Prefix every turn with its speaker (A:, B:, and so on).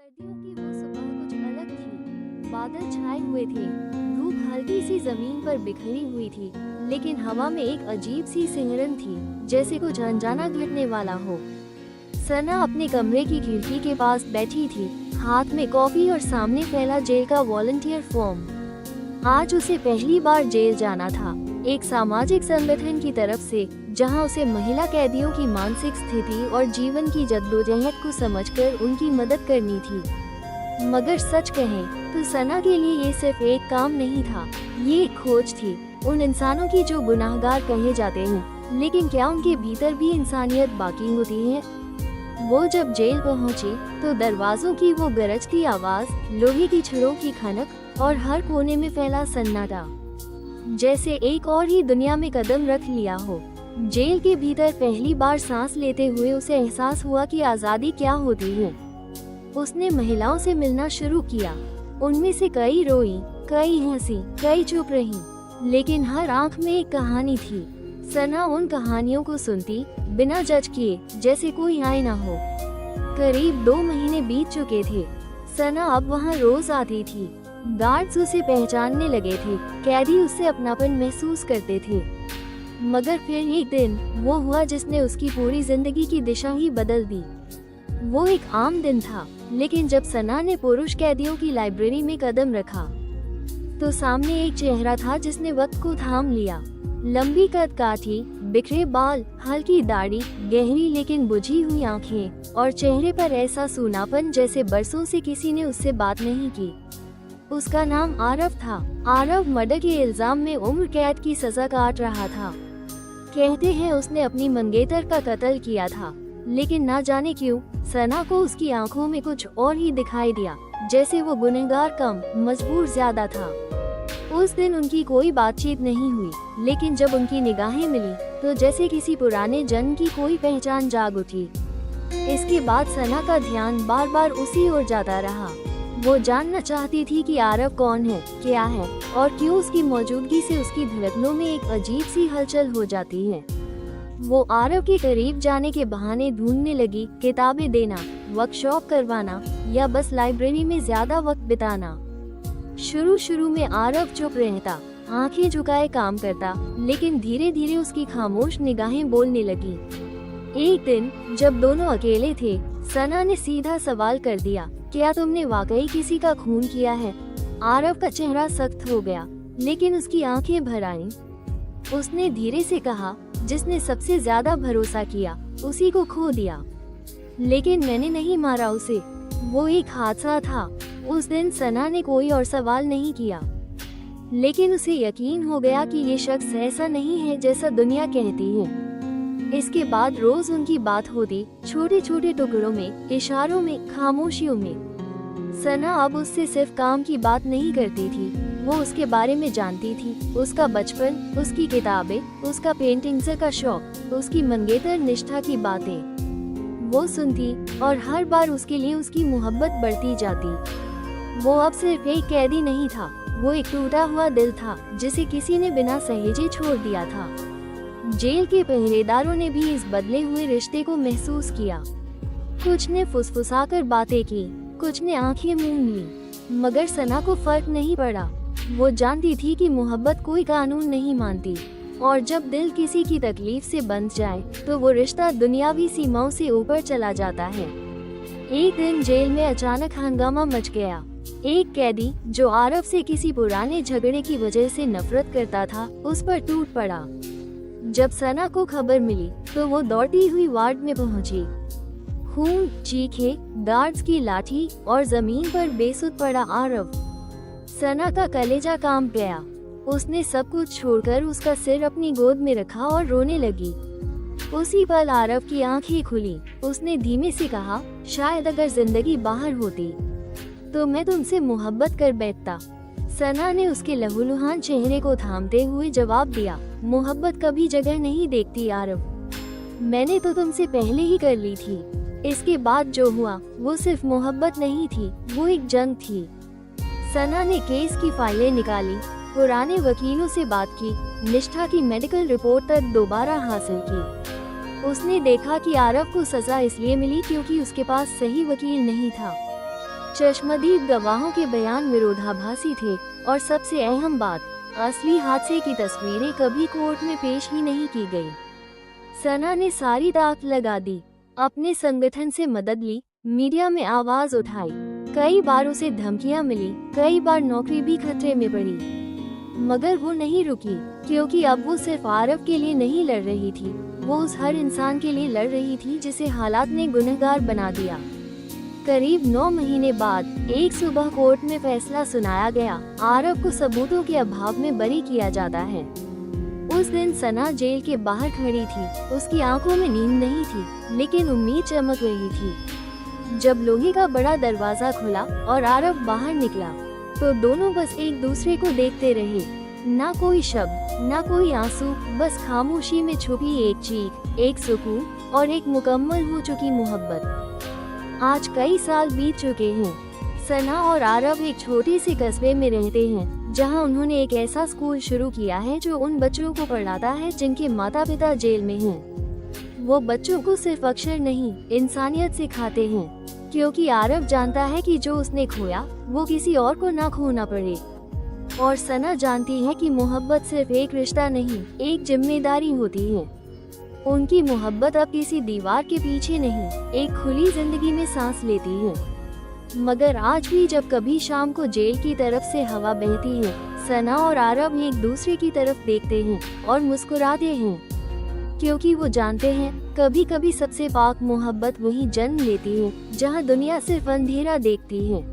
A: सर्दियों की वो सुबह कुछ अलग थी। बादल छाए हुए थे, धूप हल्की सी जमीन पर बिखरी हुई थी, लेकिन हवा में एक अजीब सी सिहरन थी, जैसे कुछ अनजाना घटने वाला हो। सना अपने कमरे की खिड़की के पास बैठी थी, हाथ में कॉफी और सामने फैला जेल का वॉलंटियर फॉर्म। आज उसे पहली बार जेल जाना था, एक सामाजिक संगठन की तरफ से, जहां उसे महिला कैदियों की मानसिक स्थिति और जीवन की जद्दोजहद को समझकर उनकी मदद करनी थी। मगर सच कहें तो सना के लिए ये सिर्फ एक काम नहीं था, ये एक खोज थी उन इंसानों की जो गुनाहगार कहे जाते हैं, लेकिन क्या उनके भीतर भी इंसानियत बाकी होती है। वो जब जेल पहुंची तो दरवाजों की वो गरजती आवाज, लोहे की छड़ों की खनक और हर कोने में फैला सन्नाटा, जैसे एक और ही दुनिया में कदम रख लिया हो। जेल के भीतर पहली बार सांस लेते हुए उसे एहसास हुआ कि आजादी क्या होती है। उसने महिलाओं से मिलना शुरू किया, उनमें से कई रोई, कई हंसी, कई चुप रहीं, लेकिन हर आंख में एक कहानी थी। सना उन कहानियों को सुनती, बिना जज किए, जैसे कोई आईना हो। करीब 2 महीने बीत चुके थे। सना अब वहाँ रोज आती थी, गार्ड्स उसे पहचानने लगे थे, कैदी उससे अपनापन महसूस करते थे। मगर फिर एक दिन वो हुआ जिसने उसकी पूरी जिंदगी की दिशा ही बदल दी। वो एक आम दिन था, लेकिन जब सना ने पुरुष कैदियों की लाइब्रेरी में कदम रखा तो सामने एक चेहरा था जिसने वक्त को थाम लिया। लंबी कद काठी, बिखरे बाल, हल्की दाढ़ी, गहरी लेकिन बुझी हुई आंखें और चेहरे पर ऐसा सूनापन जैसे बरसों से किसी ने उससे बात नहीं की। उसका नाम आरव था। आरव मर्डर के इल्जाम में उम्र कैद की सजा काट रहा था। कहते हैं उसने अपनी मंगेतर का कत्ल किया था, लेकिन ना जाने क्यों सना को उसकी आंखों में कुछ और ही दिखाई दिया, जैसे वो गुनहगार कम, मजबूर ज्यादा था। उस दिन उनकी कोई बातचीत नहीं हुई, लेकिन जब उनकी निगाहें मिली तो जैसे किसी पुराने जन्म की कोई पहचान जाग उठी। इसके बाद सना का ध्यान बार बार उसी ओर जाता रहा। वो जानना चाहती थी कि आरव कौन है, क्या है और क्यों उसकी मौजूदगी से उसकी धड़कनों में एक अजीब सी हलचल हो जाती है। वो आरव के करीब जाने के बहाने ढूंढने लगी, किताबें देना, वर्कशॉप करवाना या बस लाइब्रेरी में ज्यादा वक्त बिताना। शुरू में आरव चुप रहता, आंखें झुकाए काम करता, लेकिन धीरे धीरे उसकी खामोश निगाहें बोलने लगी। एक दिन जब दोनों अकेले थे, सना ने सीधा सवाल कर दिया, क्या तुमने वाकई किसी का खून किया है? आरव का चेहरा सख्त हो गया, लेकिन उसकी आंखें भर आईं। उसने धीरे से कहा, जिसने सबसे ज्यादा भरोसा किया उसी को खो दिया। लेकिन मैंने नहीं मारा उसे, वो एक हादसा था। उस दिन सना ने कोई और सवाल नहीं किया, लेकिन उसे यकीन हो गया कि ये शख्स ऐसा नहीं है जैसा दुनिया कहती है। इसके बाद रोज उनकी बात होती, छोटे छोटे टुकड़ों में, इशारों में, खामोशियों में। सना अब उससे सिर्फ काम की बात नहीं करती थी, वो उसके बारे में जानती थी, उसका बचपन, उसकी किताबें, उसका पेंटिंग्स का शौक, उसकी मंगेतर निष्ठा की बातें। वो सुनती और हर बार उसके लिए उसकी मोहब्बत बढ़ती जाती। वो अब सिर्फ एक कैदी नहीं था, वो एक टूटा हुआ दिल था जिसे किसी ने बिना सहेजे छोड़ दिया था। जेल के पहरेदारों ने भी इस बदले हुए रिश्ते को महसूस किया। कुछ ने फुसफुसाकर बातें की, कुछ ने आंखें मूंद ली, मगर सना को फर्क नहीं पड़ा। वो जानती थी कि मोहब्बत कोई कानून नहीं मानती, और जब दिल किसी की तकलीफ से बंध जाए तो वो रिश्ता दुनियावी सीमाओं से ऊपर चला जाता है। एक दिन जेल में अचानक हंगामा मच गया। एक कैदी जो आरव से किसी पुराने झगड़े की वजह से नफरत करता था, उस पर टूट पड़ा। जब सना को खबर मिली तो वो दौड़ती हुई वार्ड में पहुंची। खून, चीखें, गार्ड्स की लाठी और जमीन पर बेसुध पड़ा आरव। सना का कलेजा कांप गया। उसने सब कुछ छोड़कर उसका सिर अपनी गोद में रखा और रोने लगी। उसी पल आरव की आंखें खुली। उसने धीमे से कहा, शायद अगर जिंदगी बाहर होती तो मैं तुमसे मोहब्बत कर बैठता। सना ने उसके लहूलुहान चेहरे को थामते हुए जवाब दिया, मोहब्बत कभी जगह नहीं देखती आरव, मैंने तो तुमसे पहले ही कर ली थी। इसके बाद जो हुआ वो सिर्फ मोहब्बत नहीं थी, वो एक जंग थी। सना ने केस की फाइलें निकाली, पुराने वकीलों से बात की, निष्ठा की मेडिकल रिपोर्ट तक दोबारा हासिल की। उसने देखा कि आरव को सजा इसलिए मिली क्योंकि उसके पास सही वकील नहीं था। चश्मदीद गवाहों के बयान विरोधाभासी थे और सबसे अहम बात, असली हादसे की तस्वीरें कभी कोर्ट में पेश ही नहीं की गई। सना ने सारी ताक लगा दी, अपने संगठन से मदद ली, मीडिया में आवाज उठाई, कई बार उसे धमकियां मिली, कई बार नौकरी भी खतरे में पड़ी, मगर वो नहीं रुकी, क्योंकि अब वो सिर्फ आरव के लिए नहीं लड़ रही थी, वो उस हर इंसान के लिए लड़ रही थी जिसे हालात ने गुनहगार बना दिया। करीब 9 महीने बाद एक सुबह कोर्ट में फैसला सुनाया गया, आरव को सबूतों के अभाव में बरी किया जाता है। उस दिन सना जेल के बाहर खड़ी थी, उसकी आंखों में नींद नहीं थी, लेकिन उम्मीद चमक रही थी। जब लोहे का बड़ा दरवाजा खुला और आरव बाहर निकला, तो दोनों बस एक दूसरे को देखते रहे, ना कोई शब्द, ना कोई आंसू, बस खामोशी में छुपी एक चीख, एक सुकून और एक मुकम्मल हो चुकी मोहब्बत। आज कई साल बीत चुके हैं। सना और आरव एक छोटे से कस्बे में रहते हैं, जहां उन्होंने एक ऐसा स्कूल शुरू किया है जो उन बच्चों को पढ़ाता है जिनके माता पिता जेल में हैं। वो बच्चों को सिर्फ अक्षर नहीं, इंसानियत सिखाते हैं, क्योंकि आरव जानता है कि जो उसने खोया वो किसी और को ना खोना पड़े। और सना जानती है कि मोहब्बत सिर्फ एक रिश्ता नहीं, एक जिम्मेदारी होती है। उनकी मोहब्बत अब किसी दीवार के पीछे नहीं, एक खुली जिंदगी में सांस लेती है। मगर आज भी जब कभी शाम को जेल की तरफ से हवा बहती है, सना और आरव एक दूसरे की तरफ देखते हैं और मुस्कुराते हैं, क्योंकि वो जानते हैं कभी कभी सबसे पाक मोहब्बत वही जन्म लेती है जहां दुनिया सिर्फ अंधेरा देखती है।